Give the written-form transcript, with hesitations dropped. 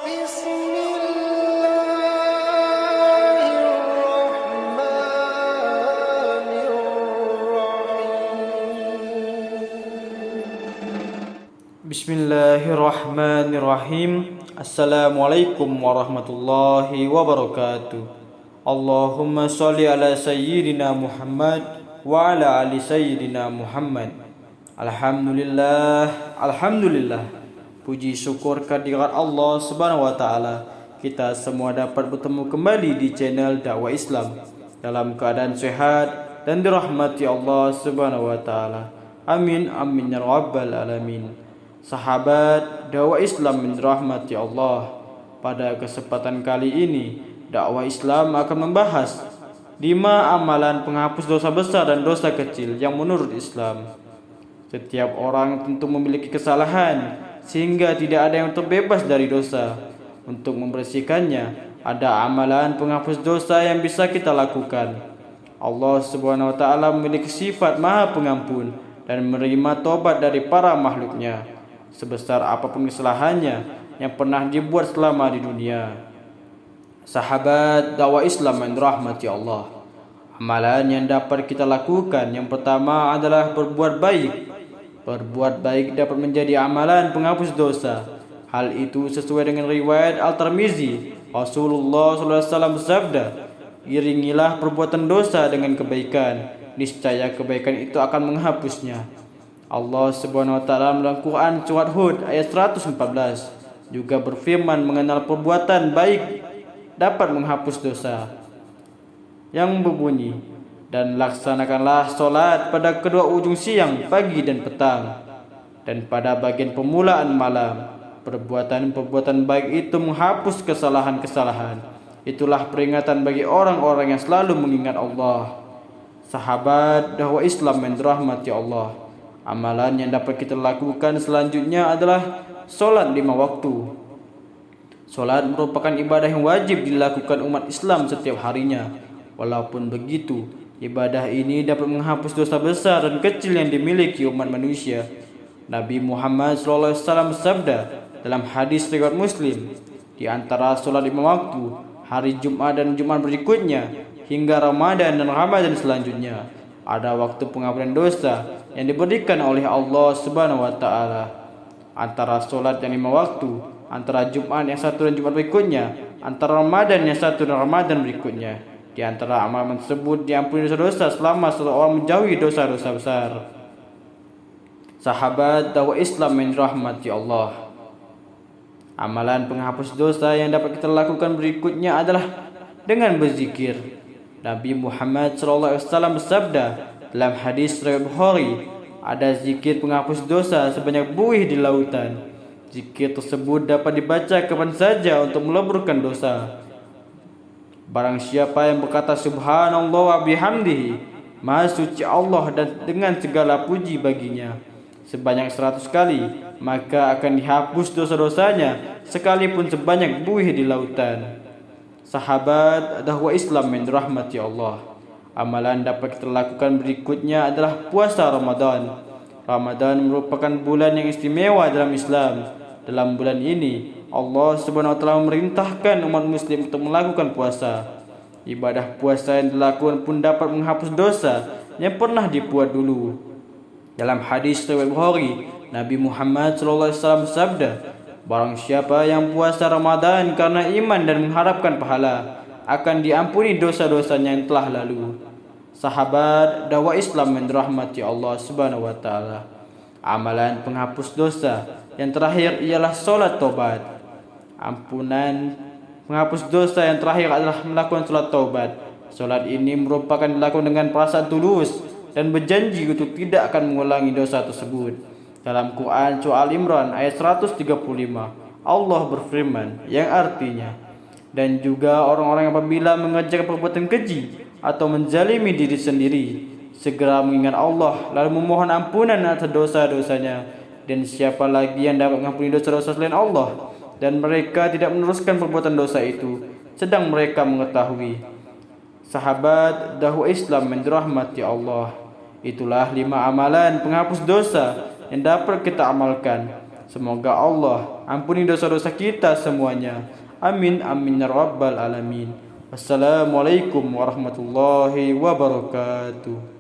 بسم الله الرحمن الرحيم Bismillahirrahmanirrahim. Assalamualaikum warahmatullahi wabarakatuh. Allahumma sholli ala sayyidina Muhammad wa ala ali sayyidina Muhammad. Alhamdulillah. Puji syukur kehadirat Allah Subhanahu wa taala. Kita semua dapat bertemu kembali di channel dakwah Islam dalam keadaan sehat dan dirahmati Allah Subhanahu wa taala. Amin amin ya rabbal alamin. Sahabat dakwah Islam yang dirahmati Allah, pada kesempatan kali ini dakwah Islam akan membahas 5 amalan penghapus dosa besar dan dosa kecil yang menurut Islam setiap orang tentu memiliki kesalahan, sehingga tidak ada yang terbebas dari dosa. Untuk membersihkannya, ada amalan penghapus dosa yang bisa kita lakukan. Allah Subhanahu wa taala memiliki sifat Maha Pengampun dan menerima tobat dari para makhluknya, sebesar apapun kesalahannya yang pernah dibuat selama di dunia. Sahabat dakwah Islam yang dirahmati Allah, amalan yang dapat kita lakukan yang pertama adalah berbuat baik. Berbuat baik dapat menjadi amalan penghapus dosa. Hal itu sesuai dengan riwayat Al-Tirmizi. Rasulullah SAW bersabda, iringilah perbuatan dosa dengan kebaikan, niscaya kebaikan itu akan menghapusnya. Allah Subhanahu wa taala dalam Quran surat Hud ayat 114 juga berfirman mengenal perbuatan baik dapat menghapus dosa, yang berbunyi, dan laksanakanlah solat pada kedua ujung siang, pagi dan petang, dan pada bagian permulaan malam. Perbuatan-perbuatan baik itu menghapus kesalahan-kesalahan. Itulah peringatan bagi orang-orang yang selalu mengingat Allah. Sahabat dakwah Islam yang dirahmati Allah, amalan yang dapat kita lakukan selanjutnya adalah solat 5 waktu. Solat merupakan ibadah yang wajib dilakukan umat Islam setiap harinya. Walaupun begitu, ibadah ini dapat menghapus dosa besar dan kecil yang dimiliki umat manusia. Nabi Muhammad SAW bersabda dalam hadis riwayat Muslim, di antara solat 5 waktu, hari Jumat dan Jumat berikutnya, hingga Ramadan dan Ramadan selanjutnya, ada waktu pengampunan dosa yang diberikan oleh Allah Subhanahu wa taala. Antara solat yang 5 waktu, antara Jumat yang satu dan Jumat berikutnya, antara Ramadan yang satu dan Ramadan berikutnya, di antara amalan tersebut diampuni dosa-dosa selama seseorang menjauhi dosa-dosa besar. Sahabat dakwah Islam yang dirahmati Allah, amalan penghapus dosa yang dapat kita lakukan berikutnya adalah dengan berzikir. Nabi Muhammad SAW bersabda dalam hadis riwayat Bukhari, ada zikir penghapus dosa sebanyak buih di lautan. Zikir tersebut dapat dibaca kapan saja untuk meleburkan dosa. Barang siapa yang berkata subhanallah wa bihamdihi, maha suci Allah dan dengan segala puji baginya, sebanyak 100 kali, maka akan dihapus dosa-dosanya sekalipun sebanyak buih di lautan. Sahabat dakwah Islam yang dirahmati Allah, amalan dapat kita lakukan berikutnya adalah puasa Ramadan. Ramadan merupakan bulan yang istimewa dalam Islam. Dalam bulan ini, Allah Subhanahu wa taala memerintahkan umat muslim untuk melakukan puasa. Ibadah puasa yang dilakukan pun dapat menghapus dosa yang pernah dibuat dulu. Dalam hadis riwayat Bukhari, Nabi Muhammad SAW bersabda, barang siapa yang puasa Ramadan karena iman dan mengharapkan pahala, akan diampuni dosa-dosanya yang telah lalu. Sahabat dakwah Islam yang dirahmati Allah Subhanahu wa taala, amalan penghapus dosa yang terakhir ialah solat taubat. Ampunan penghapus dosa yang terakhir adalah melakukan solat taubat. Solat ini merupakan dilakukan dengan perasaan tulus dan berjanji untuk tidak akan mengulangi dosa tersebut. Dalam Quran surah Al-Imran ayat 135, Allah berfirman yang artinya, dan juga orang-orang yang apabila mengerjakan perbuatan keji atau menzalimi diri sendiri, segera mengingat Allah lalu memohon ampunan atas dosa-dosanya. Dan siapa lagi yang dapat mengampuni dosa-dosa selain Allah, dan mereka tidak meneruskan perbuatan dosa itu sedang mereka mengetahui. Sahabat dakwah Islam yang dirahmati Allah, itulah 5 amalan penghapus dosa yang dapat kita amalkan Semoga Allah ampuni dosa-dosa kita semuanya. Amin amin ya rabbal alamin. Wassalamualaikum warahmatullahi wabarakatuh.